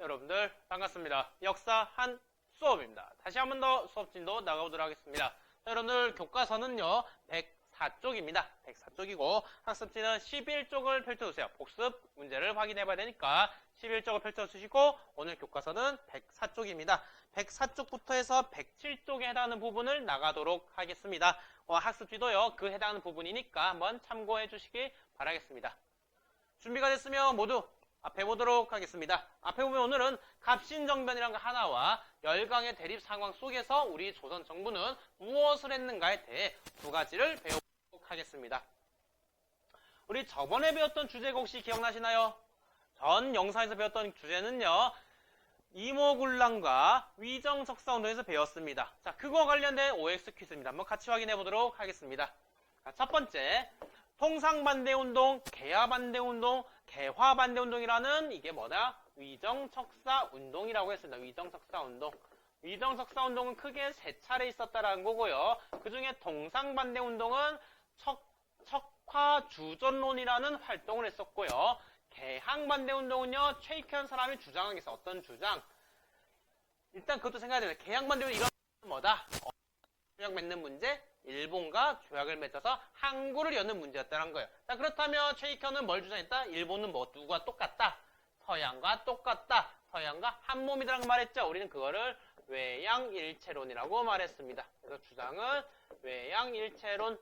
여러분들 반갑습니다. 역사 한 수업입니다. 다시 한 번 더 수업진도 나가보도록 하겠습니다. 자, 여러분들 교과서는요 104쪽입니다. 104쪽이고 학습지는 11쪽을 펼쳐주세요. 복습 문제를 확인해봐야 되니까 11쪽을 펼쳐주시고 오늘 교과서는 104쪽입니다. 104쪽부터 해서 107쪽에 해당하는 부분을 나가도록 하겠습니다. 학습지도요 그 해당하는 부분이니까 한번 참고해 주시기 바라겠습니다. 준비가 됐으면 모두 앞에 보도록 하겠습니다. 앞에 보면 오늘은 갑신정변이라는 거 하나와 열강의 대립 상황 속에서 우리 조선 정부는 무엇을 했는가에 대해 두 가지를 배워보도록 하겠습니다. 우리 저번에 배웠던 주제가 혹시 기억나시나요? 전 영상에서 배웠던 주제는요. 이모군란과 위정적사운동에서 배웠습니다. 자, 그거와 관련된 OX 퀴즈입니다. 한번 같이 확인해 보도록 하겠습니다. 자, 첫 번째. 통상반대운동, 개화반대운동, 개화반대운동이라는 이게 뭐다? 위정척사운동이라고 했습니다. 위정척사운동. 위정척사운동은 크게 세 차례 있었다라는 거고요. 그 중에 통상반대운동은 척화주전론이라는 활동을 했었고요. 개항반대운동은요, 최익현 사람이 주장한 게 있어. 어떤 주장? 일단 그것도 생각해야 됩니다. 개항반대운동 이런 뭐다? 조약 맺는 문제? 일본과 조약을 맺어서 항구를 여는 문제였다는 거예요. 자, 그렇다면 최익현은 뭘 주장했다? 일본은 뭐 누구와 똑같다? 서양과 똑같다. 서양과 한 몸이라는 말했죠. 우리는 그거를 외양일체론이라고 말했습니다. 그래서 주장은 외양일체론.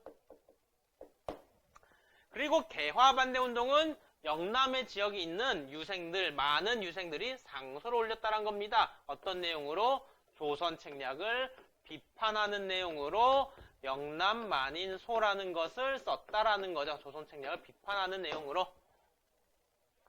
그리고 개화반대운동은 영남의 지역에 있는 유생들, 많은 유생들이 상소를 올렸다는 겁니다. 어떤 내용으로? 조선 책략을 비판하는 내용으로 영남 만인소라는 것을 썼다라는 거죠. 조선 책략을 비판하는 내용으로.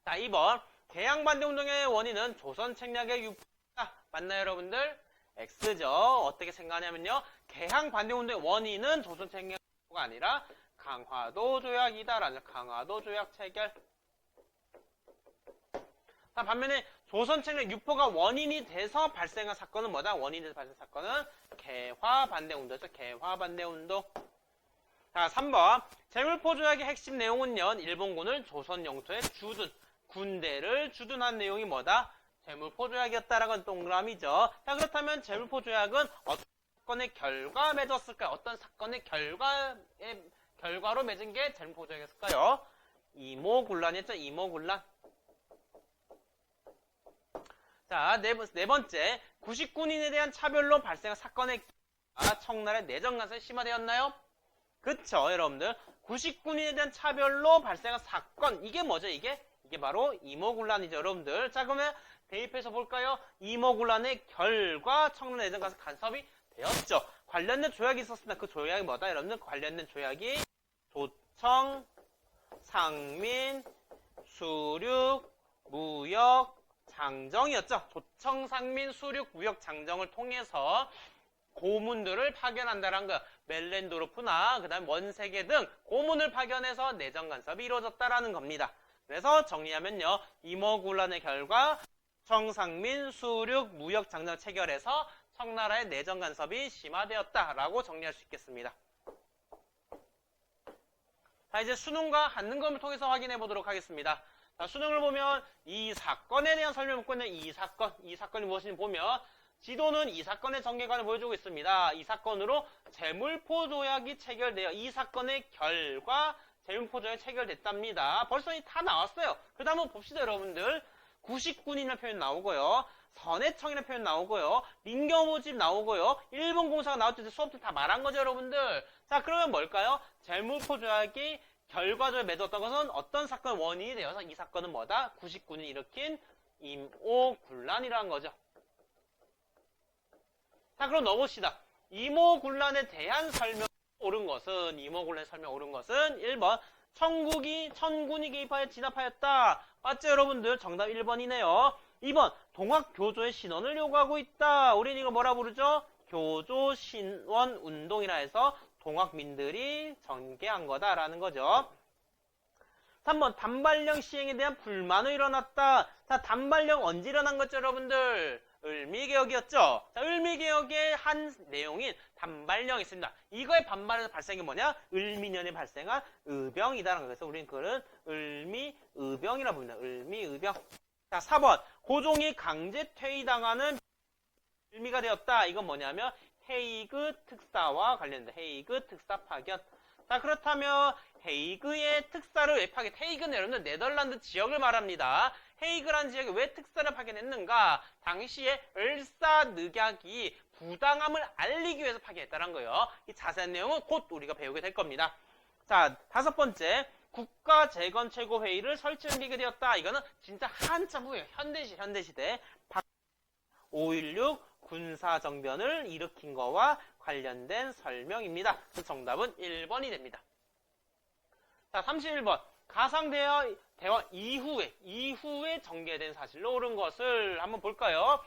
자, 2번. 개항반대운동의 원인은 조선 책략의 유포다. 맞나요, 여러분들? X죠. 어떻게 생각하냐면요. 개항반대운동의 원인은 조선 책략의 유포가 아니라 강화도 조약이다라는 강화도 조약 체결. 자, 반면에 조선 책략 유포가 원인이 돼서 발생한 사건은 뭐다? 원인이 돼서 발생한 사건은 개화반대운동에서 개화반대운동. 자, 3번. 제물포 조약의 핵심 내용은요. 일본군을 조선 영토에 군대를 주둔한 내용이 뭐다? 제물포 조약이었다라는 건 동그라미죠. 자, 그렇다면 제물포 조약은 어떤 사건의 결과 맺었을까요? 어떤 사건의 결과로 맺은 게 제물포 조약이었을까요? 이모군란이었죠. 이모군란. 자, 네 번째. 99인에 대한 차별로 발생한 사건의 청나라의 내정 간섭이 심화되었나요? 그쵸, 여러분들. 99인에 대한 차별로 발생한 사건. 이게 뭐죠, 이게? 이게 바로 이모군란이죠, 여러분들. 자, 그러면 대입해서 볼까요? 이모군란의 결과 청나라 내정 간섭이 되었죠. 관련된 조약이 있었습니다. 그 조약이 뭐다, 여러분들? 관련된 조약이 조청, 상민, 수륙, 무역, 장정이었죠. 조청, 상민, 수륙, 무역, 장정을 통해서 고문들을 파견한다는 거. 멜렌도르프나 그다음 원세계 등 고문을 파견해서 내정 간섭이 이루어졌다라는 겁니다. 그래서 정리하면요. 이모군란의 결과 청상민, 수륙, 무역, 장정 체결해서 청나라의 내정 간섭이 심화되었다라고 정리할 수 있겠습니다. 자, 이제 수능과 한능검을 통해서 확인해 보도록 하겠습니다. 자, 수능을 보면 이 사건에 대한 설명을 묻고 있는 이 사건이 무엇인지 보면 지도는 이 사건의 전개관을 보여주고 있습니다. 이 사건으로 제물포 조약이 체결되어 이 사건의 결과 제물포 조약이 체결됐답니다. 벌써 다 나왔어요. 그 다음 한번 봅시다, 여러분들. 99인이라는 표현 나오고요. 선해청이라는 표현 나오고요. 민경호집 나오고요. 일본 공사가 나왔죠. 수업들 다 말한 거죠, 여러분들. 자, 그러면 뭘까요? 제물포 조약이 결과적으로 맺었던 것은 어떤 사건의 원인이 되어서 이 사건은 뭐다? 99년이 일으킨 이모군란이라는 거죠. 자, 그럼 넣어봅시다. 이모군란에 대한 설명 옳은 것은, 이모군란의 설명 옳은 것은 1번, 천군이 개입하여 진압하였다. 맞죠, 여러분들? 정답 1번이네요. 2번, 동학교조의 신원을 요구하고 있다. 우리는 이거 뭐라 부르죠? 교조신원운동이라 해서 동학민들이 전개한 거다라는 거죠. 3번, 단발령 시행에 대한 불만이 일어났다. 자, 단발령 언제 일어난 거죠, 여러분들? 을미개혁이었죠. 자, 을미개혁의 한 내용인 단발령이 있습니다. 이거에 반발해서 발생한 게 뭐냐? 을미년에 발생한 의병이다라는 거예요. 그래서 우리는 그거는 을미의병이라고 부릅니다. 을미의병. 자, 4번. 고종이 강제 퇴위당하는 빌미가 되었다. 이건 뭐냐면 헤이그 특사와 관련된 헤이그 특사 파견. 자, 그렇다면 헤이그의 특사를 왜 파견? 헤이그는 여러분들 네덜란드 지역을 말합니다. 헤이그라는 지역에 왜 특사를 파견했는가? 당시에 을사늑약이 부당함을 알리기 위해서 파견했다는 거예요. 이 자세한 내용은 곧 우리가 배우게 될 겁니다. 자, 5번째. 국가재건최고회의를 설치하게 되었다. 이거는 진짜 한참 후에 현대시대 5.16 군사정변을 일으킨 거와 관련된 설명입니다. 그 정답은 1번이 됩니다. 자, 31번. 가상대화 이후에 전개된 사실로 옳은 것을 한번 볼까요?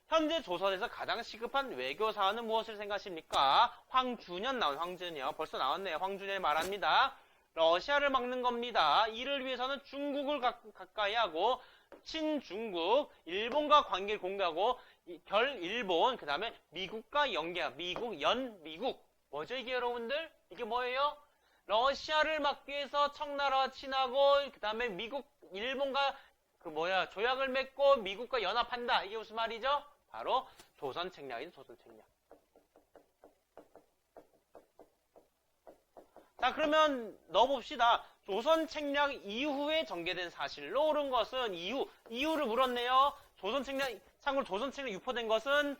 현재 조선에서 가장 시급한 외교사안은 무엇을 생각하십니까? 황준현 나온 황준현. 벌써 나왔네요. 황준현이 말합니다. 러시아를 막는 겁니다. 이를 위해서는 중국을 가까이 하고 친중국, 일본과 관계를 공개하고 결일본, 그 다음에 미국과 연계하, 미국. 뭐죠 이게 여러분들? 이게 뭐예요? 러시아를 막기 위해서 청나라와 친하고, 그 다음에 미국, 일본과 조약을 맺고 미국과 연합한다. 이게 무슨 말이죠? 바로 조선책략이죠, 조선책략. 자, 그러면 넣어봅시다. 조선책략 이후에 전개된 사실로 옳은 것은 이유를 물었네요. 참고로 조선책략 유포된 것은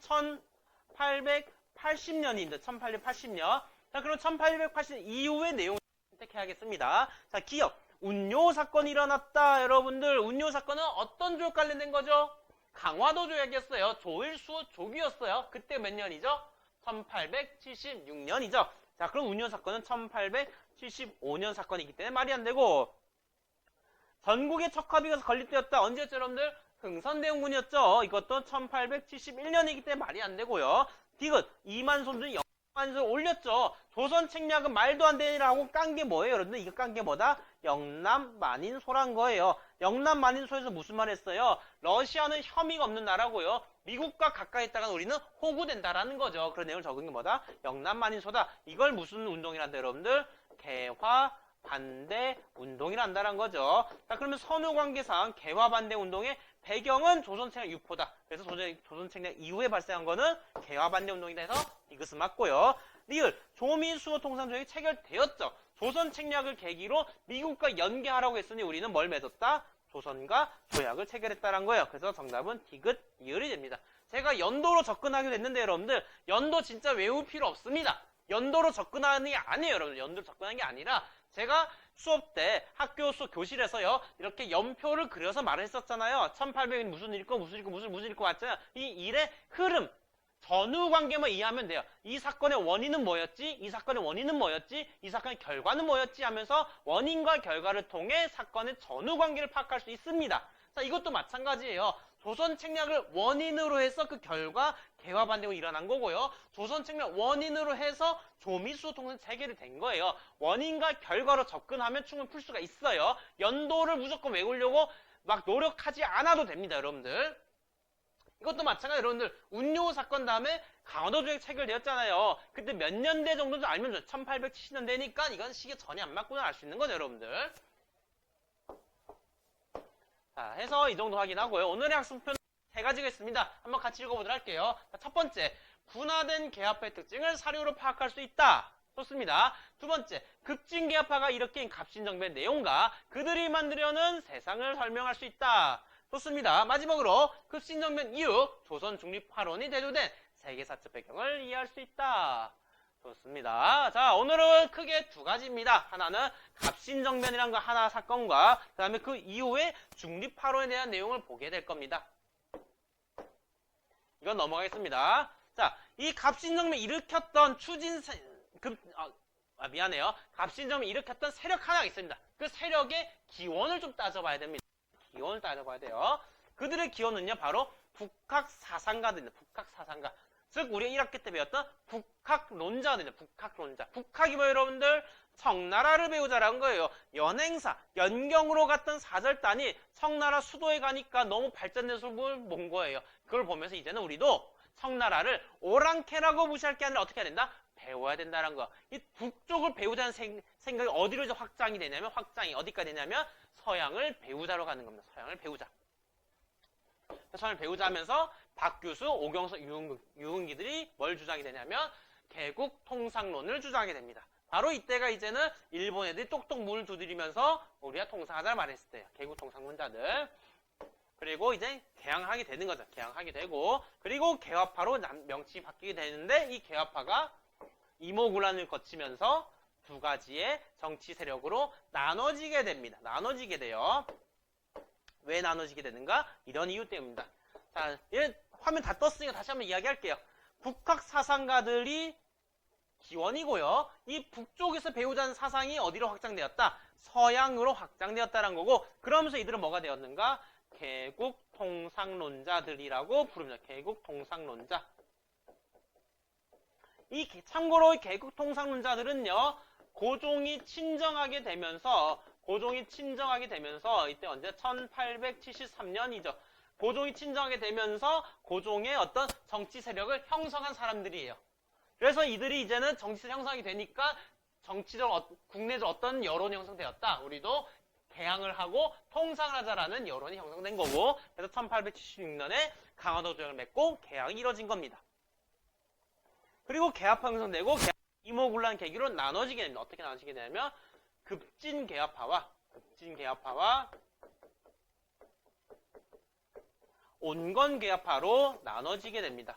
1880년입니다. 1880년. 자, 그럼 1880년 이후의 내용을 선택해야겠습니다. 자, 기억. 운요사건이 일어났다. 여러분들, 운요사건은 어떤 조약 관련된 거죠? 강화도 조약이었어요. 조일수 조기였어요. 그때 몇 년이죠? 1876년이죠. 자, 그럼 운요사건은 1875년 사건이기 때문에 말이 안 되고, 전국의 척화비가 건립되었다. 언제였죠, 여러분들? 흥선대원군이었죠. 이것도 1871년이기 때문에 말이 안 되고요. 디귿, 이만손주 영남만인소를 올렸죠. 조선책략은 말도 안 되니라고 깐 게 뭐예요, 여러분들? 이거 깐 게 뭐다? 영남만인소란 거예요. 영남만인소에서 무슨 말 했어요? 러시아는 혐의가 없는 나라고요. 미국과 가까이 있다가 우리는 호구된다라는 거죠. 그런 내용을 적은 게 뭐다? 영남만인소다. 이걸 무슨 운동이란다, 여러분들? 개화 반대 운동이란다는 거죠. 자, 그러면 선후관계상 개화 반대 운동의 배경은 조선책략 유포다. 그래서 조선책략 이후에 발생한 거는 개화 반대 운동이다 해서 이것은 맞고요. 리을, 조미수호 통상조약이 체결되었죠. 조선책략을 계기로 미국과 연계하라고 했으니 우리는 뭘 맺었다? 조선과 조약을 체결했다는 거예요. 그래서 정답은 디귿, 리을이 됩니다. 제가 연도로 접근하기로 했는데 여러분들, 연도 진짜 외울 필요 없습니다. 연도로 접근하는 게 아니에요, 여러분들. 연도로 접근하는 게 아니라 제가 수업 때 학교 수업 교실에서요, 이렇게 연표를 그려서 말을 했었잖아요. 1800은 무슨 일거 무슨 일거 맞잖아요. 이 일의 흐름, 전후 관계만 이해하면 돼요. 이 사건의 원인은 뭐였지? 이 사건의 원인은 뭐였지? 이 사건의 결과는 뭐였지? 하면서 원인과 결과를 통해 사건의 전후 관계를 파악할 수 있습니다. 자, 이것도 마찬가지예요. 조선 책략을 원인으로 해서 그 결과 개화 반대로 일어난 거고요. 조선 책략 원인으로 해서 조미수 통상 체결이 된 거예요. 원인과 결과로 접근하면 충분히 풀 수가 있어요. 연도를 무조건 외우려고 막 노력하지 않아도 됩니다, 여러분들. 이것도 마찬가지로 여러분들 운요 사건 다음에 강화도 조약 체결되었잖아요. 그때 몇 년대 정도 좀 알면 1870년대니까 이건 시기에 전혀 안 맞구나 알 수 있는 거죠, 여러분들. 자, 해서 이 정도 확인하고요. 오늘의 학습표는 3가지가 있습니다. 한번 같이 읽어보도록 할게요. 자, 첫 번째, 분화된 개합화의 특징을 사료로 파악할 수 있다. 좋습니다. 두 번째, 급진개합화가 일으킨 갑신정변의 내용과 그들이 만들려는 세상을 설명할 수 있다. 좋습니다. 마지막으로 급신정변 이후 조선 중립화론이 대두된 세계사적 배경을 이해할 수 있다. 좋습니다. 자, 오늘은 크게 2가지입니다. 하나는 갑신정변이란 거 하나 사건과 그 다음에 그 이후에 중립화론에 대한 내용을 보게 될 겁니다. 이건 넘어가겠습니다. 자, 이 갑신정변 일으켰던 미안해요. 갑신정변 일으켰던 세력 하나가 있습니다. 그 세력의 기원을 좀 따져봐야 됩니다. 기원을 따져봐야 돼요. 그들의 기원은요, 바로 북학사상가들입니다. 북학사상가. 즉, 우리가 1학기 때 배웠던 북학론자들입니다. 북학론자. 북학이 뭐예요, 여러분들? 청나라를 배우자라는 거예요. 연행사, 연경으로 갔던 사절단이 청나라 수도에 가니까 너무 발전된 수업을 본 거예요. 그걸 보면서 이제는 우리도 청나라를 오랑캐라고 무시할 게 아니라 어떻게 해야 된다? 배워야 된다는 거. 이 북쪽을 배우자는 생각이 어디로 이제 확장이 되냐면, 확장이 어디까지 되냐면 서양을 배우자로 가는 겁니다. 서양을 배우자. 처음에 배우자 하면서 박규수, 오경석, 유흥기들이 뭘 주장이 되냐면 개국 통상론을 주장하게 됩니다. 바로 이때가 이제는 일본 애들이 똑똑 문을 두드리면서 우리가 통상하자를 말했을 때예요. 개국 통상론자들. 그리고 이제 개항하게 되는 거죠. 개항하게 되고, 그리고 개화파로 명칭이 바뀌게 되는데, 이 개화파가 이모군란을 거치면서 두 가지의 정치 세력으로 나눠지게 됩니다. 나눠지게 돼요. 왜 나눠지게 되는가? 이런 이유 때문입니다. 자, 화면 다 떴으니까 다시 한번 이야기할게요. 북학 사상가들이 기원이고요. 이 북쪽에서 배우자는 사상이 어디로 확장되었다? 서양으로 확장되었다는 거고, 그러면서 이들은 뭐가 되었는가? 개국 통상론자들이라고 부릅니다. 개국 통상론자. 참고로 개국 통상론자들은요, 고종이 친정하게 되면서 이때 언제 1873년이죠. 고종이 친정하게 되면서 고종의 어떤 정치 세력을 형성한 사람들이에요. 그래서 이들이 이제는 정치를 형성하게 되니까 정치적, 국내적 어떤 여론이 형성되었다. 우리도 개항을 하고 통상을 하자라는 여론이 형성된 거고, 그래서 1876년에 강화도 조약을 맺고 개항이 이뤄진 겁니다. 그리고 개화파 형성되고 이모군란 계기로 나눠지게 됩니다. 어떻게 나눠지게 되냐면 급진개화파와 온건개화파로 나눠지게 됩니다.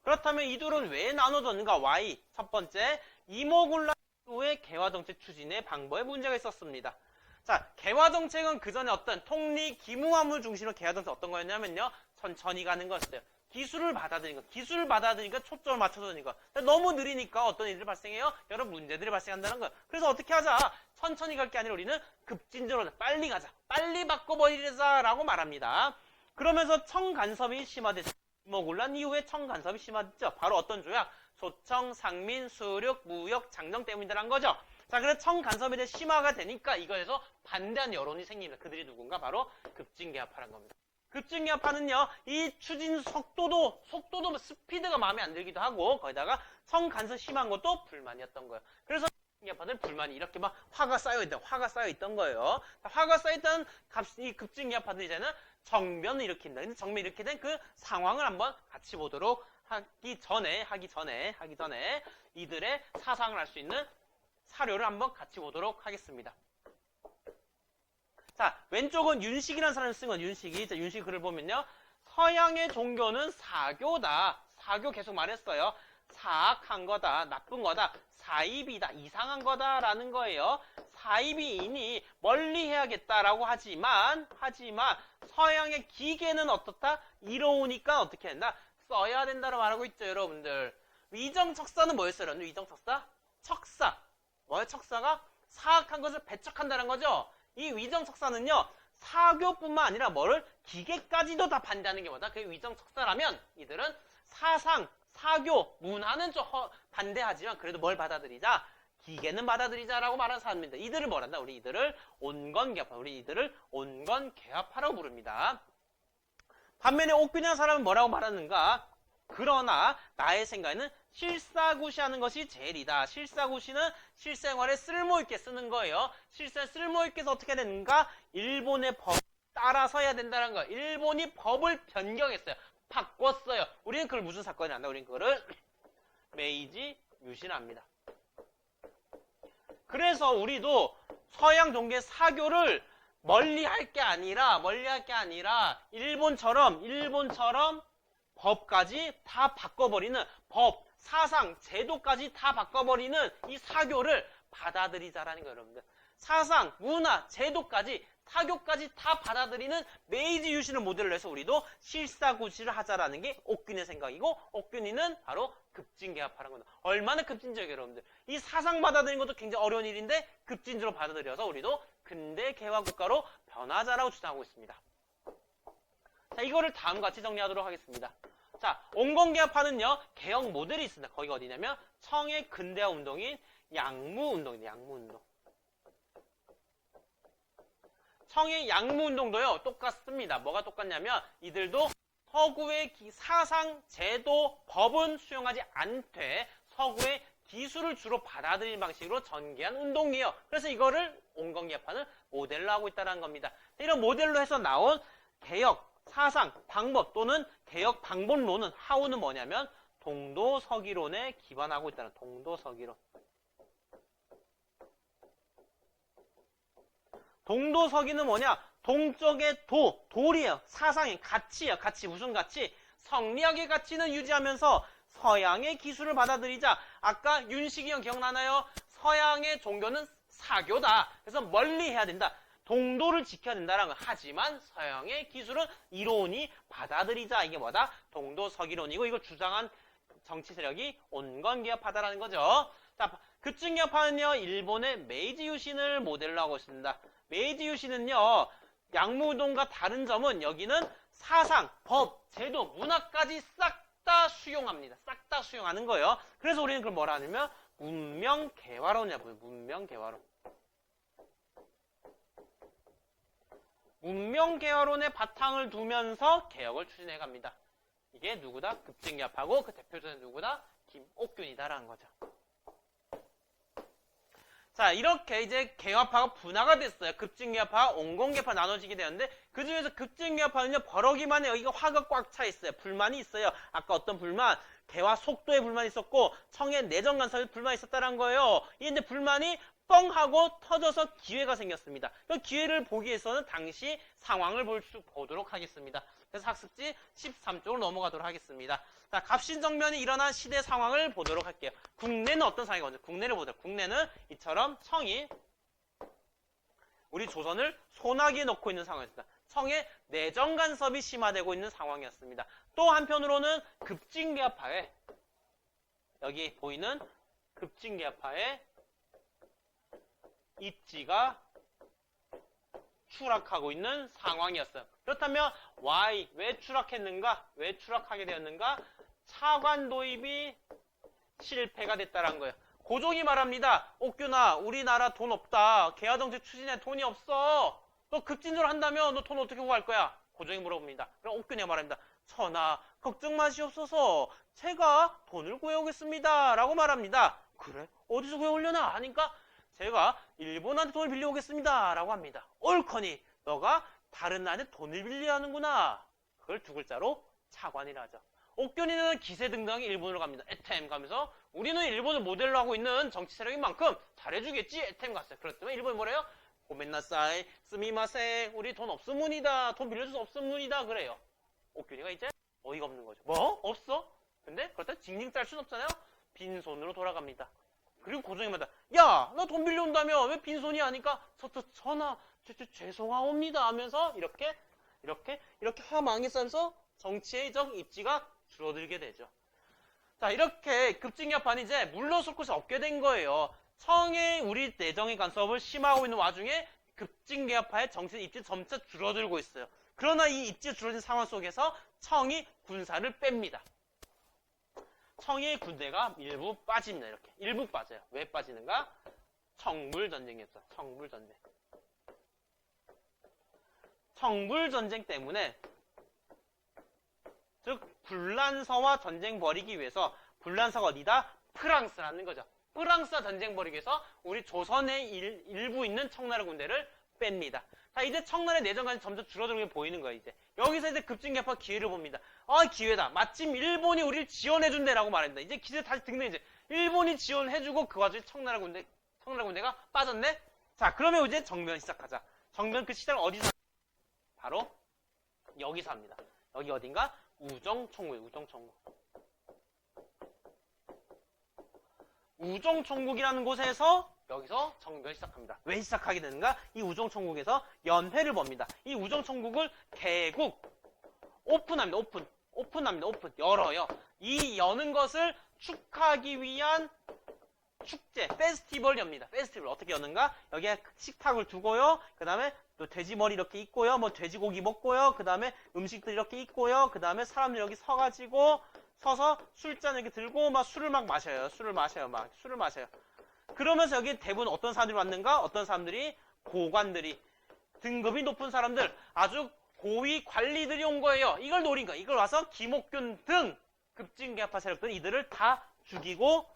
그렇다면 이들은 왜 나눠졌는가? Y. 첫 번째, 이모군란 이후의 개화정책 추진의 방법에 문제가 있었습니다. 자, 개화정책은 그 전에 어떤 통리, 기무화물 중심으로 개화정책 어떤 거였냐면요, 천천히 가는 거였어요. 기술을 받아들이니까 초점을 맞춰서 하니까 너무 느리니까 어떤 일들이 발생해요? 여러 문제들이 발생한다는 거예요. 그래서 어떻게 하자? 천천히 갈 게 아니라 우리는 급진적으로 빨리 가자. 빨리 바꿔버리자라고 말합니다. 그러면서 청간섭이 심화됐죠. 이모군란 이후에 청간섭이 심화됐죠. 바로 어떤 조약? 소청, 상민, 수륙, 무역, 장정 때문이라는 거죠. 자, 그래서 청간섭에 대해 심화가 되니까 이거에서 반대한 여론이 생깁니다. 그들이 누군가? 바로 급진개화파라는 겁니다. 급진개화파는요, 이 추진 속도도 스피드가 마음에 안 들기도 하고, 거기다가 청간섭 심한 것도 불만이었던 거예요. 그래서 급진개화파는 불만이 이렇게 막 화가 쌓여있던 거예요. 화가 쌓여있던 이 급진개화파는 이제는 정변을 일으킨다. 근데 정변을 일으키게 된 그 상황을 한번 같이 보도록 하기 전에 이들의 사상을 알 수 있는 사료를 한번 같이 보도록 하겠습니다. 자, 왼쪽은 윤식이라는 사람이 쓴 건 윤식이. 자, 윤식 글을 보면요. 서양의 종교는 사교다. 사교 계속 말했어요. 사악한 거다. 나쁜 거다. 사입이다. 이상한 거다라는 거예요. 사입이니 멀리 해야겠다라고 하지만 서양의 기계는 어떻다? 이로우니까 어떻게 된다? 써야 된다고 말하고 있죠, 여러분들. 위정척사는 뭐였어요, 여러분들? 위정척사? 척사. 뭐예요, 척사가? 사악한 것을 배척한다는 거죠. 이 위정척사는요, 사교뿐만 아니라 뭐를? 기계까지도 다 반대하는 게 뭐다? 그게 위정척사라면 이들은 사상, 사교, 문화는 좀 반대하지만 그래도 뭘 받아들이자? 기계는 받아들이자라고 말하는 사람입니다. 이들을 뭐란다? 우리 이들을 온건개화파라고 부릅니다. 반면에 옥균이라는 사람은 뭐라고 말하는가? 그러나 나의 생각에는 실사구시하는 것이 제일이다. 실사구시는 실생활에 쓸모있게 쓰는 거예요. 실생활에 쓸모있게 해서 어떻게 되는가? 일본의 법을 따라서 해야 된다는 거예요. 일본이 법을 변경했어요. 바꿨어요. 우리는 그걸 무슨 사건이 난다? 우리는 그거를 메이지 유신합니다. 그래서 우리도 서양 종교의 사교를 멀리 할 게 아니라 일본처럼 법까지 다 바꿔버리는 법, 사상, 제도까지 다 바꿔버리는 이 사교를 받아들이자라는 거예요, 여러분들. 사상, 문화, 제도까지, 사교까지 다 받아들이는 메이지 유신을 모델로 해서 우리도 실사구시를 하자라는 게 옥균의 생각이고, 옥균이는 바로 급진개화파라는 겁니다. 얼마나 급진적이에요, 여러분들. 이 사상 받아들이는 것도 굉장히 어려운 일인데 급진적으로 받아들여서 우리도 근대 개화국가로 변하자라고 주장하고 있습니다. 자, 이거를 다음과 같이 정리하도록 하겠습니다. 자, 온건개화파는요, 개혁 모델이 있습니다. 거기가 어디냐면 청의 근대화 운동인 양무운동입니다. 양무운동. 청의 양무운동도요, 똑같습니다. 뭐가 똑같냐면 이들도 서구의 사상, 제도, 법은 수용하지 않되 서구의 기술을 주로 받아들이는 방식으로 전개한 운동이에요. 그래서 이거를 온건개화파는 모델로 하고 있다는 겁니다. 이런 모델로 해서 나온 개혁, 사상, 방법 또는 개혁 방법론은 하우는 뭐냐면 동도서기론에 기반하고 있다는 동도서기론. 동도서기는 뭐냐? 동쪽의 돌이에요. 사상이 가치예요. 가치 무슨 가치? 성리학의 가치는 유지하면서 서양의 기술을 받아들이자. 아까 윤식이 형 기억나나요? 서양의 종교는 사교다. 그래서 멀리 해야 된다. 동도를 지켜야 된다라는 거. 하지만 서양의 기술은 이론이 받아들이자. 이게 뭐다? 동도서기론이고 이걸 주장한 정치 세력이 온건개혁파다라는 거죠. 자, 급진개혁파는요 일본의 메이지 유신을 모델로 하고 있습니다. 메이지 유신은요 양무동과 다른 점은 여기는 사상, 법, 제도, 문화까지 싹 다 수용합니다. 싹 다 수용하는 거예요. 그래서 우리는 그걸 뭐라 하냐면 문명개화론이라고 해요. 문명개화론. 문명개화론의 바탕을 두면서 개혁을 추진해 갑니다. 이게 누구다? 급진개혁파고 그 대표자는 누구다? 김옥균이다라는 거죠. 자, 이렇게 이제 개혁파가 분화가 됐어요. 급진개혁파, 온건개혁파 나눠지게 되었는데 그 중에서 급진개혁파는요 버럭이만 해 여기가 화가 꽉 차 있어요. 불만이 있어요. 아까 어떤 불만? 개화 속도에 불만이 있었고 청의 내정 간섭에 불만이 있었다는 거예요. 이제 불만이 뻥 하고 터져서 기회가 생겼습니다. 그 기회를 보기 위해서는 당시 상황을 보도록 하겠습니다. 그래서 학습지 13쪽으로 넘어가도록 하겠습니다. 자, 갑신정변이 일어난 시대 상황을 보도록 할게요. 국내는 어떤 상황이거든요? 국내를 보자. 국내는 이처럼 청이 우리 조선을 소나기에 넣고 있는 상황이었습니다. 청의 내정 간섭이 심화되고 있는 상황이었습니다. 또 한편으로는 급진개혁파에 여기 보이는 급진개혁파의 입지가 추락하고 있는 상황이었어요. 그렇다면 why? 왜 추락했는가? 왜 추락하게 되었는가? 차관 도입이 실패가 됐다는 거예요. 고종이 말합니다. 옥균아, 우리나라 돈 없다. 개화정책 추진에 돈이 없어. 너 급진으로 한다면 너 돈 어떻게 구할 거야? 고종이 물어봅니다. 그럼 옥균이가 말합니다. 전하, 걱정 마시옵소서. 제가 돈을 구해오겠습니다. 라고 말합니다. 그래? 어디서 구해오려나? 하니까 제가 일본한테 돈을 빌려오겠습니다. 라고 합니다. 옳거니 너가 다른 나라한테 돈을 빌려야 하는구나. 그걸 두 글자로 차관이라 하죠. 옥균이는 기세등등하게 일본으로 갑니다. 에템 가면서 우리는 일본을 모델로 하고 있는 정치 세력인 만큼 잘해주겠지. 에템 갔어요. 그렇다면 일본이 뭐래요? 고멘나사이 스미마세 우리 돈 없으문이다. 돈 빌려줄 수 없으문이다. 그래요. 옥균이가 이제 어이가 없는 거죠. 뭐? 없어? 근데 그렇다면 징징 짤 순 없잖아요. 빈손으로 돌아갑니다. 그리고 고종이 말다. 야, 너 돈 빌려온다며 왜 빈손이 하니까 전하 죄송하옵니다 하면서 이렇게 화망에 싸면서 정치적 입지가 줄어들게 되죠. 자, 이렇게 급진개혁파는 이제 물러설 곳이 없게 된 거예요. 청의 우리 내정의 간섭을 심화하고 있는 와중에 급진개혁파의 정치적 입지 점차 줄어들고 있어요. 그러나 이 입지 줄어든 상황 속에서 청이 군사를 뺍니다. 청의 군대가 일부 빠집니다. 이렇게 일부 빠져요. 왜 빠지는가? 청물전쟁이었어. 청물전쟁. 청물전쟁 때문에 즉 불란서와 전쟁 벌이기 위해서 불란서가 어디다? 프랑스라는 거죠. 프랑스와 전쟁 벌이기 위해서 우리 조선의 일부 있는 청나라 군대를 뺍니다. 자, 이제 청나라의 내정관이 점점 줄어들게 보이는 거예요. 이제 여기서 이제 급진개혁파 기회를 봅니다. 아, 기회다. 마침 일본이 우리를 지원해준대라고 말합니다. 이제 기세 다시 등등 이제 일본이 지원해주고 그 와중에 청나라 군대가 빠졌네. 자, 그러면 이제 정변 시작하자. 정변 그 시작을 어디서? 바로 여기서 합니다. 여기 어딘가? 우정총국이에요. 우정총국. 우정총국이라는 곳에서 여기서 정변이 시작합니다. 왜 시작하게 되는가? 이 우정총국에서 연회를 봅니다. 이 우정총국을 개국, 오픈합니다. 오픈합니다. 오픈. 열어요. 이 여는 것을 축하하기 위한 축제, 페스티벌 엽니다. 페스티벌 어떻게 여는가? 여기에 식탁을 두고요. 그 다음에 또 돼지머리 이렇게 있고요. 뭐 돼지고기 먹고요. 그 다음에 음식들 이렇게 있고요. 그 다음에 사람들 여기 서가지고 서서 술잔 이렇게 들고 막 술을 막 마셔요. 술을 마셔요. 그러면서 여기 대부분 어떤 사람들이 왔는가? 어떤 사람들이 고관들이 등급이 높은 사람들 아주 고위 관리들이 온 거예요. 이걸 노린 거예요. 이걸 와서 김옥균 등 급진개혁파 세력들은 이들을 다 죽이고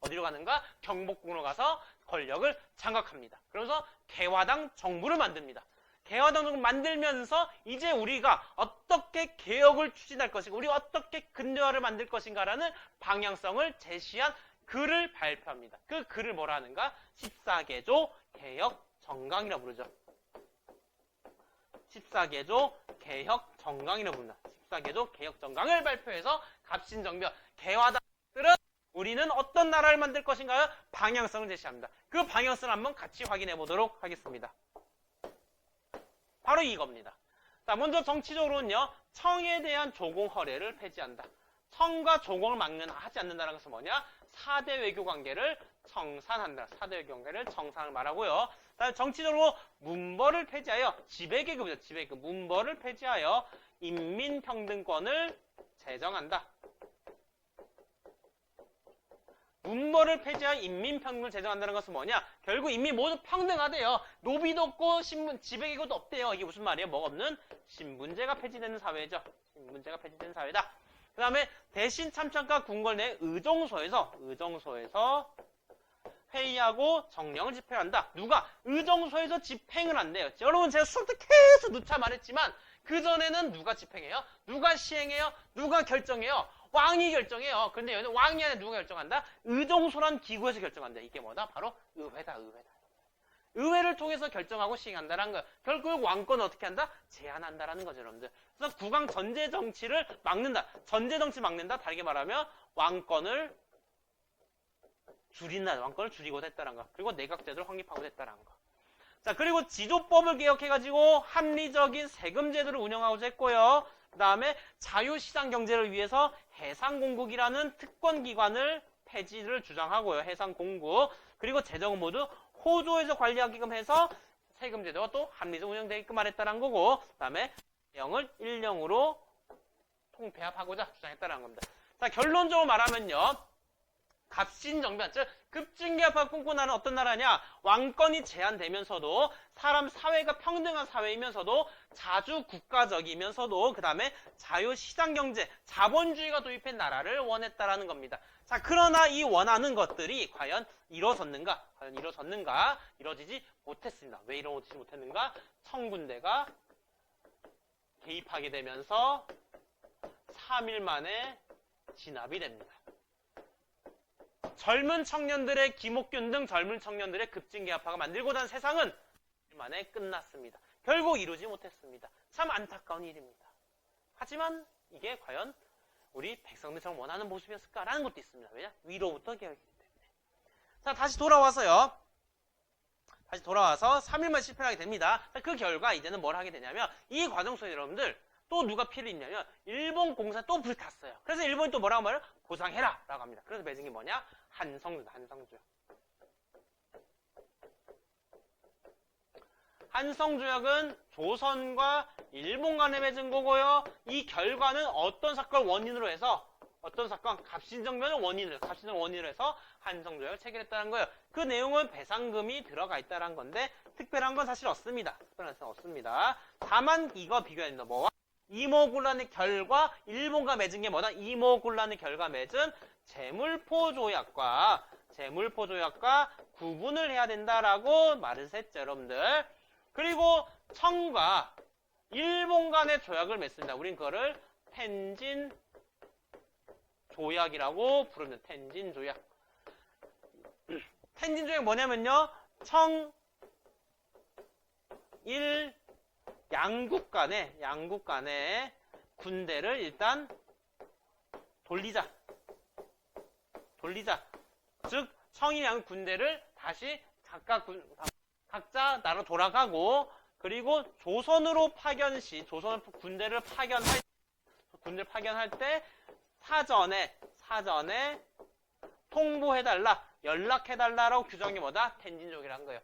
어디로 가는가? 경복궁으로 가서 권력을 장악합니다. 그래서 개화당 정부를 만듭니다. 개화당 정부를 만들면서 이제 우리가 어떻게 개혁을 추진할 것인가, 우리가 어떻게 근대화를 만들 것인가라는 방향성을 제시한 글을 발표합니다. 그 글을 뭐라 하는가? 14개조 개혁 정강이라고 부르죠. 14개조 개혁 정강이라고 부릅니다. 14개조 개혁 정강을 발표해서 갑신정변 개화당들은 우리는 어떤 나라를 만들 것인가요? 방향성을 제시합니다. 그 방향성을 한번 같이 확인해 보도록 하겠습니다. 바로 이겁니다. 자, 먼저 정치적으로는요, 청에 대한 조공 허례를 폐지한다. 청과 조공을 하지 않는다는 것은 뭐냐? 4대 외교 관계를 청산한다. 4대 외교 관계를 청산을 말하고요. 다음에 정치적으로 문벌을 폐지하여 지배계급이죠. 지배계급. 문벌을 폐지하여 인민평등권을 제정한다. 문벌을 폐지하여 인민평등을 제정한다는 것은 뭐냐? 결국 인민 모두 평등하대요. 노비도 없고 지배계급도 없대요. 이게 무슨 말이에요? 뭐가 없는? 신분제가 폐지되는 사회죠. 신분제가 폐지되는 사회다. 그 다음에 대신 참청과 궁궐 내 의정소에서 회의하고 정령을 집행한다. 누가? 의정소에서 집행을 한대요. 여러분 제가 수업 때 계속 누차 말했지만 그전에는 누가 집행해요? 누가 시행해요? 누가 결정해요? 왕이 결정해요. 근데 여기는 왕이 아니라 누가 결정한다? 의정소란 기구에서 결정한다. 이게 뭐다? 바로 의회다. 의회를 통해서 결정하고 시행한다는 거예요. 결국 왕권을 어떻게 한다? 제한한다라는 거죠, 여러분들. 그래서 국왕 전제 정치를 막는다. 전제 정치 막는다. 다르게 말하면 왕권을 줄인다. 왕권을 줄이고자 했다는 거. 그리고 내각제도를 확립하고자 했다는 거. 자, 그리고 지조법을 개혁해가지고 합리적인 세금 제도를 운영하고자 했고요. 그 다음에 자유시장 경제를 위해서 해상공국이라는 특권기관을 폐지를 주장하고요. 해상공국. 그리고 재정은 모두 호조에서 관리하게끔 해서 세금 제도가 또 합리적 운영되게끔 말했다는 거고, 그 다음에 영을 일령으로 통폐합하고자 주장했다는 겁니다. 자, 결론적으로 말하면요. 갑신정변, 즉 급진개합을 꿈꾸는 나라는 어떤 나라냐? 왕권이 제한되면서도 사회가 평등한 사회이면서도 자주 국가적이면서도 그 다음에 자유시장경제, 자본주의가 도입한 나라를 원했다라는 겁니다. 자, 그러나 이 원하는 것들이 과연 이루어졌는가? 이루어지지 못했습니다. 왜 이루어지지 못했는가? 청군대가 개입하게 되면서 3일 만에 진압이 됩니다. 젊은 청년들의 김옥균 등 젊은 청년들의 급진개합파가 만들고자 한 세상은 3일 만에 끝났습니다. 결국 이루지 못했습니다. 참 안타까운 일입니다. 하지만 이게 과연 우리 백성들처럼 원하는 모습이었을까라는 것도 있습니다. 왜냐? 위로부터 개혁이기 때문에. 자, 다시 돌아와서 3일 만에 실패를 하게 됩니다. 그 결과 이제는 뭘 하게 되냐면 이 과정 속에 여러분들 또 누가 피해를 입냐면 일본 공사 또 불탔어요. 그래서 일본이 또 뭐라고 말해요? 보상해라 라고 합니다. 그래서 맺은 게 뭐냐? 한성조약. 한성조약은 조선과 일본 간에 맺은 거고요. 이 결과는 어떤 사건을 원인으로 해서 갑신정변을 원인으로 해서 한성조약을 체결했다는 거예요. 그 내용은 배상금이 들어가 있다는 건데 특별한 건 사실 없습니다. 다만 이거 비교해야 된다. 뭐와? 이모군란의 결과 일본과 맺은 게 뭐다? 이모군란의 결과 맺은 재물포조약과 구분을 해야 된다라고 말을 했죠, 여러분들. 그리고 청과 일본 간의 조약을 맺습니다. 우린 그거를 텐진 조약이라고 부릅니다. 텐진 조약. 텐진 조약 뭐냐면요. 청, 일, 양국 간의 군대를 일단 돌리자. 즉 청일 양 군대를 다시 각자 나라 돌아가고, 그리고 조선으로 군대를 파견할 때 사전에 통보해달라, 연락해달라라고 규정이 뭐다? 텐진조약이라는 거예요.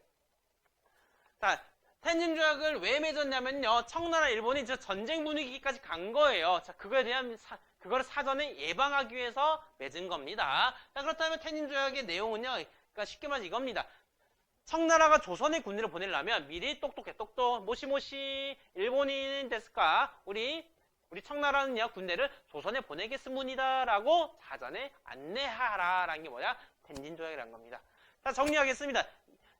자, 텐진조약을 왜 맺었냐면요. 청나라 일본이 전쟁 분위기까지 간 거예요. 자, 그거를 사전에 예방하기 위해서 맺은 겁니다. 자, 그렇다면 텐진조약의 내용은요. 그러니까 쉽게 말해서 이겁니다. 청나라가 조선의 군대를 보내려면 미리 모시모시 일본인 데스까? 우리 청나라는요, 군대를 조선에 보내겠습니다라고 사전에 안내하라라는 게 뭐야? 텐진조약이라는 겁니다. 자, 정리하겠습니다.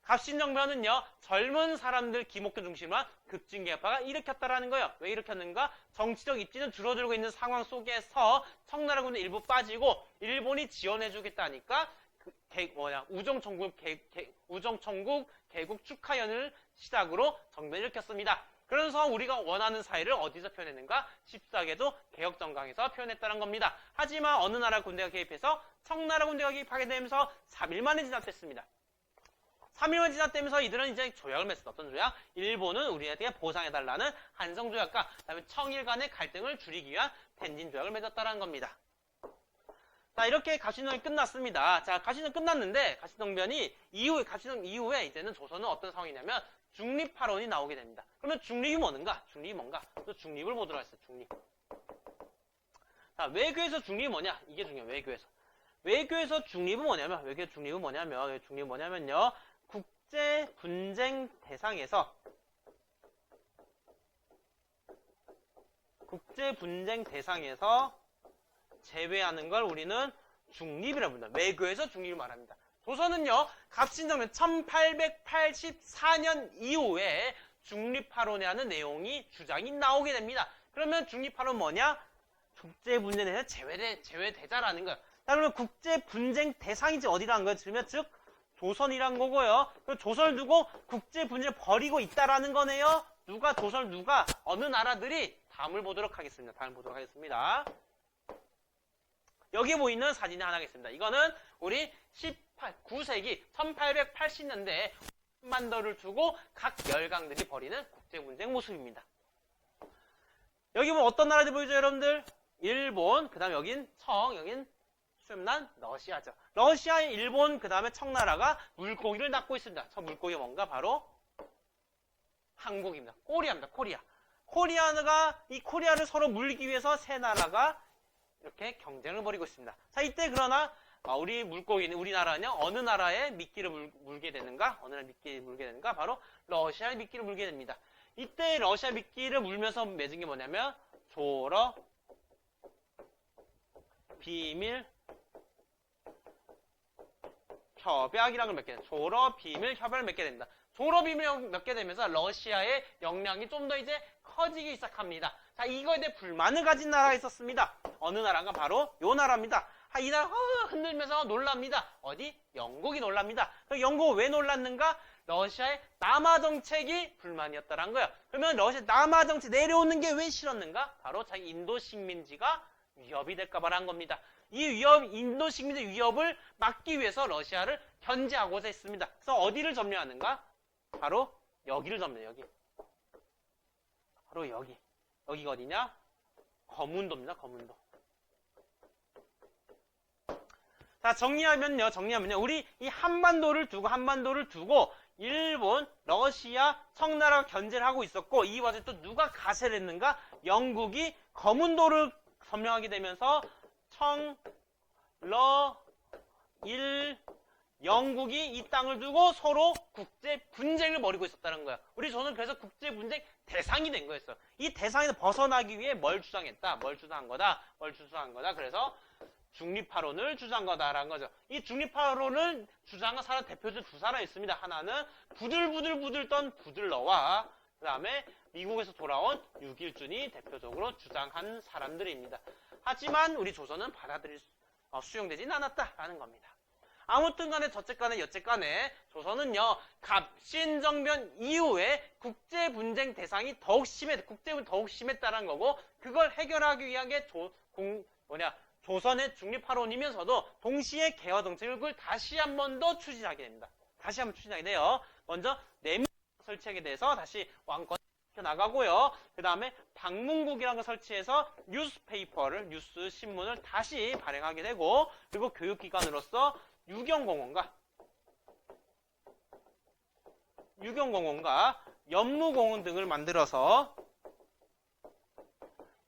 갑신정변은요, 젊은 사람들 기목교 중심으로 한 급진개파가 일으켰다라는 거예요. 왜 일으켰는가? 정치적 입지는 줄어들고 있는 상황 속에서 청나라군은 일부 빠지고 일본이 지원해주겠다니까 우정천국 개국 축하연을 시작으로 정변을 일으켰습니다. 그래서 우리가 원하는 사회를 어디서 표현했는가? 14개도 개혁정강에서 표현했다는 겁니다. 하지만 어느 나라 군대가 개입해서 청나라 군대가 개입하게 되면서 3일 만에 진압됐습니다. 3일만 진압되면서 이들은 이제 조약을 맺었어. 어떤 조약? 일본은 우리한테 보상해달라는 한성조약과 그다음에 청일 간의 갈등을 줄이기 위한 텐진조약을 맺었다는 겁니다. 자, 이렇게 갑신정변이 끝났습니다. 자, 갑신정 끝났는데 갑신정변이 이후에 이제는 조선은 어떤 상황이냐면 중립파론이 나오게 됩니다. 그러면 중립이 뭔가? 또 중립을 보도록 하겠습니다. 중립. 자, 외교에서 중립이 뭐냐? 이게 중요해요. 외교에서 중립은 뭐냐면요. 국제 분쟁 대상에서 제외하는 걸 우리는 중립이라고 합니다. 외교에서 중립을 말합니다. 조선은요, 갑신정변 1884년 이후에 중립파론에 하는 주장이 나오게 됩니다. 그러면 중립파론 뭐냐? 국제분쟁에서 제외되자라는 거예요. 자, 그러면 국제분쟁 대상이지 어디라는 거예요? 즉, 조선이란 거고요. 조선을 두고 국제분쟁을 벌이고 있다라는 거네요. 어느 나라들이 다음을 보도록 하겠습니다. 여기 보이는 사진이 하나겠습니다. 이거는 우리 9세기 1880년대에 한반도를 두고 각 열강들이 벌이는 국제분쟁 모습입니다. 여기 보면 어떤 나라들이 보이죠, 여러분들? 일본, 그 다음에 여긴 수염난 러시아죠. 러시아, 일본, 그 다음에 청나라가 물고기를 낳고 있습니다. 저 물고기가 뭔가? 바로 한국입니다. 코리아입니다. 이 코리아를 서로 물기 위해서 세 나라가 이렇게 경쟁을 벌이고 있습니다. 자, 이때 그러나 우리나라는요, 어느 나라에 미끼를 물게 되는가? 바로 러시아의 미끼를 물게 됩니다. 이때 러시아 미끼를 물면서 맺은 게 뭐냐면 조러 비밀 협약이라는 걸 맺게 됩니다. 조러 비밀 협약을 맺게 됩니다. 조러 비밀 맺게 되면서 러시아의 역량이 좀 더 이제 커지기 시작합니다. 자, 이거에 대해 불만을 가진 나라가 있었습니다. 어느 나라가 바로 요 나라입니다. 이 나라 흔들면서 놀랍니다. 어디? 영국이 놀랍니다. 영국은 왜 놀랐는가? 러시아의 남하 정책이 불만이었다는 거예요. 그러면 러시아 남하 정책 내려오는 게 왜 싫었는가? 바로 자기 인도 식민지가 위협이 될까봐 한 겁니다. 인도 식민지 위협을 막기 위해서 러시아를 견제하고자 했습니다. 그래서 어디를 점령하는가? 바로 여기를 점령해요. 바로 여기. 여기가 어디냐? 거문도입니다. 거문도. 자, 정리하면요. 우리 이 한반도를 두고 일본, 러시아, 청나라가 견제를 하고 있었고 이 와중에 또 누가 가세를 했는가? 영국이 거문도를 점령하게 되면서 영국이 이 땅을 두고 서로 국제 분쟁을 벌이고 있었다는 거야. 우리 조선은 그래서 국제 분쟁 대상이 된 거였어. 이 대상에서 벗어나기 위해 뭘 주장한 거다. 그래서 중립파론을 주장한 거다라는 거죠. 이 중립파론을 주장한 사람 대표적 두 사람이 있습니다. 하나는 부들부들 떤 부들러와 그 다음에 미국에서 돌아온 유길준이 대표적으로 주장한 사람들입니다. 하지만 우리 조선은 수용되진 않았다라는 겁니다. 아무튼 간에 여쨌간에 조선은요, 갑신정변 이후에 국제분쟁 대상이 더욱 심했다는 거고, 그걸 해결하기 위한 게 조선의 중립파론이면서도 동시에 개화 정책을 다시 한 번 더 추진하게 됩니다. 먼저 내민 설치하게 돼서 다시 왕권 나가고요. 그 다음에 방문국이라는 걸 설치해서 뉴스 신문을 다시 발행하게 되고, 그리고 교육기관으로서 유경공원과 연무공원 등을 만들어서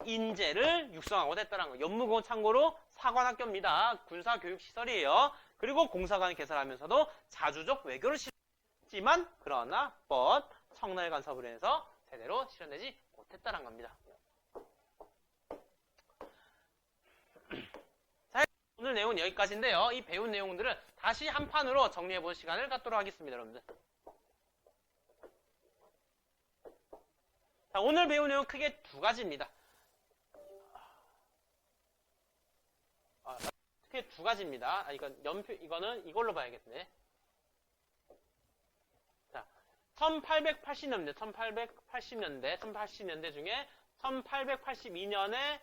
인재를 육성하고자 했다는 거예요. 연무공원 참고로 사관학교입니다. 군사교육시설이에요. 그리고 공사관을 개설하면서도 자주적 외교를 실현했지만 그러나 청나라 간섭을 해서 제대로 실현되지 못했다는 겁니다. 자, 오늘 내용은 여기까지인데요. 이 배운 내용들을 다시 한 판으로 정리해보는 시간을 갖도록 하겠습니다, 여러분들. 자, 오늘 배운 내용은 크게 두 가지입니다. 크게 두 가지입니다. 이거는 이걸로 봐야겠네. 자, 1880년대 중에 1882년에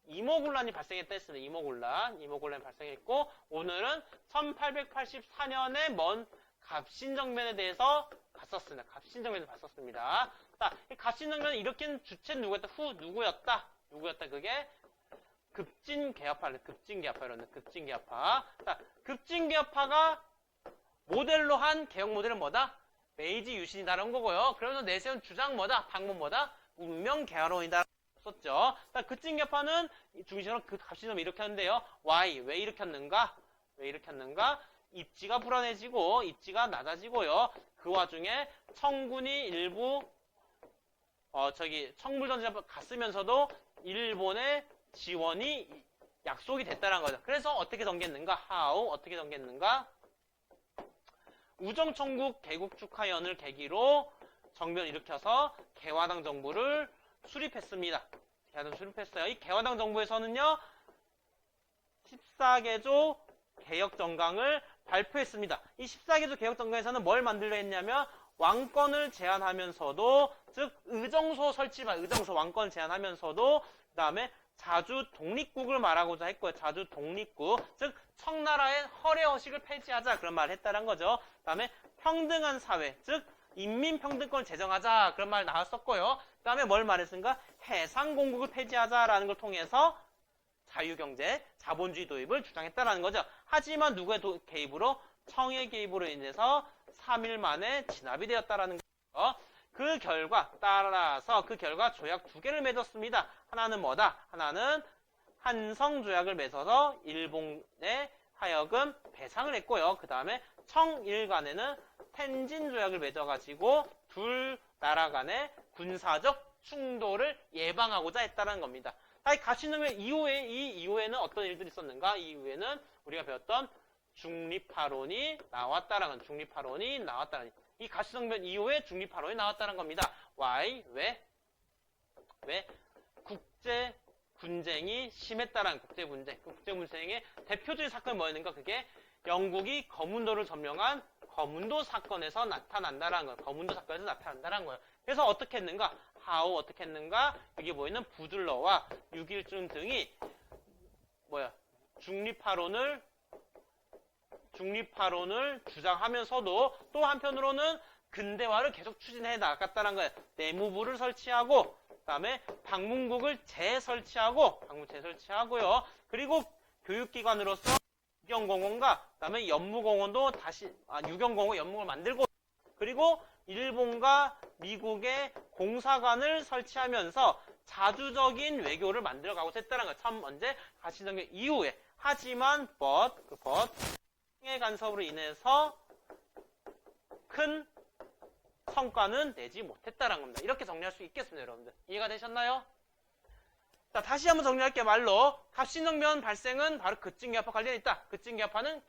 이모군란이 발생했다 했습니다. 이모군란이 발생했고, 오늘은 1884년에 먼 갑신정변에 대해서 봤었습니다. 자, 이 갑신정변을 일으킨 주체는 누구였다? 누구였다? 그게 급진개혁파입니다. 자, 급진개혁파가 모델로 한 개혁 모델은 뭐다? 메이지 유신이다라는 거고요. 그러면서 내세운 주장 뭐다? 방문 뭐다? 문명개혁론이다. 썼죠. 자, 급진개혁파는 중심으로 그 갑신정변을 일으켰는데요. Why? 왜 일으켰는가? 입지가 불안해지고 입지가 낮아지고요. 그 와중에 청군이 일부 청물전쟁을 갔으면서도 일본의 지원이 약속이 됐다는 거죠. 그래서 어떻게 전개했는가? 어떻게 전개했는가? 우정총국 개국 축하연을 계기로 정변을 일으켜서 개화당 정부를 수립했습니다. 이 개화당 정부에서는요, 14개조 개혁정강을 발표했습니다. 이 14개조 개혁정강에서는 뭘 만들려 했냐면 왕권을 제한하면서도, 즉 의정소 왕권을 제한하면서도, 그 다음에 자주 독립국을 말하고자 했고요. 자주 독립국, 즉 청나라의 허례허식을 폐지하자, 그런 말을 했다는 거죠. 그 다음에 평등한 사회, 즉 인민평등권을 제정하자, 그런 말 나왔었고요. 그 다음에 뭘 말했습니까? 해상공국을 폐지하자라는 걸 통해서 자유경제, 자본주의 도입을 주장했다라는 거죠. 하지만 누구의 개입으로? 청의 개입으로 인해서 3일 만에 진압이 되었다라는 거죠. 그 결과 조약 두 개를 맺었습니다. 하나는 뭐다? 하나는 한성조약을 맺어서 일본에 하여금 배상을 했고요. 그 다음에 청일 간에는 텐진조약을 맺어가지고 둘 나라 간의 군사적 충돌을 예방하고자 했다는 겁니다. 이 갑신정변 이후에는 어떤 일들이 있었는가? 이후에는 우리가 배웠던 중립파론이 나왔다라는 이 갑신정변 이후에 중립파론이 나왔다는 겁니다. Why? 왜? 국제 분쟁이 심했다라는 국제분쟁의 대표적인 사건이 뭐였는가? 그게 영국이 거문도를 점령한 거문도 사건에서 나타난다라는 거예요. 그래서 어떻게 했는가? 어떻게 했는가? 여기 보이는 부들러와 육일준 등이 중립파론을 주장하면서도 또 한편으로는 근대화를 계속 추진해 나갔다는 거예요. 내무부를 설치하고, 그 다음에 방문국을 재설치하고요. 그리고 교육기관으로서 유경공원과 그 다음에 연무공원도 유경공원, 연무공원을 만들고, 그리고 일본과 미국의 공사관을 설치하면서 자주적인 외교를 만들어가고자 했다는 거예요. 참 언제? 갑신정변 이후에. 하지만 청해 간섭으로 인해서 큰 성과는 내지 못했다는 겁니다. 이렇게 정리할 수 있겠습니다, 여러분들. 이해가 되셨나요? 자, 다시 한번 정리할게요. 말로. 갑신정변 발생은 바로 급진개혁파 관련이 있다. 급진개혁파는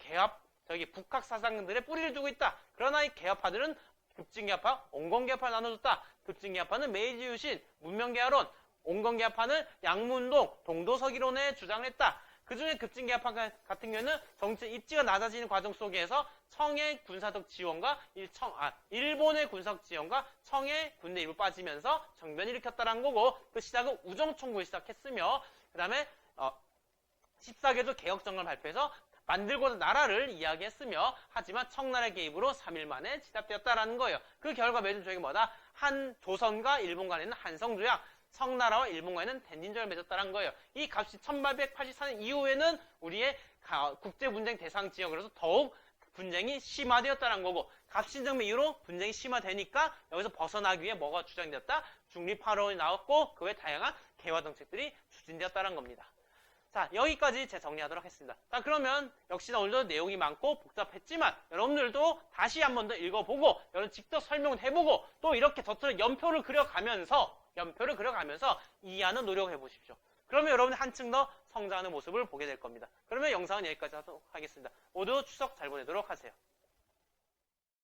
북학 사상들의 뿌리를 두고 있다. 그러나 이 개혁파들은 급진개혁파, 온건개혁파를 나눠줬다. 급진개혁파는 메이지 유신, 문명개혁론, 온건개혁파는 양문동, 동도서기론에 주장을 했다. 그 중에 급진개혁파 같은 경우는 정치 입지가 낮아지는 과정 속에서 청의 군사적 지원과 일본의 군사적 지원과 청의 군대 일부 빠지면서 정변을 일으켰다는 거고, 그 시작은 우정총국이 시작했으며, 그 다음에 14개조 개혁정강을 발표해서 만들고자 나라를 이야기했으며, 하지만 청나라의 개입으로 3일 만에 진압되었다라는 거예요. 그 결과 맺은 조약이 뭐다? 조선과 일본 간에는 한성조약, 청나라와 일본 간에는 텐진조약을 맺었다는 거예요. 이 값이 1884년 이후에는 우리의 국제분쟁 대상 지역으로서 더욱 분쟁이 심화되었다는 거고, 갑신정변 이후로 분쟁이 심화되니까 여기서 벗어나기 위해 뭐가 주장되었다? 중립파론이 나왔고, 그 외 다양한 개화 정책들이 추진되었다는 겁니다. 자, 여기까지 정리하도록 하겠습니다. 자, 그러면 역시나 오늘도 내용이 많고 복잡했지만 여러분들도 다시 한 번 더 읽어보고, 여러분 직접 설명을 해보고, 또 이렇게 저처럼 연표를 그려가면서 이해하는 노력을 해보십시오. 그러면 여러분이 한층 더 성장하는 모습을 보게 될 겁니다. 그러면 영상은 여기까지 하도록 하겠습니다. 모두 추석 잘 보내도록 하세요.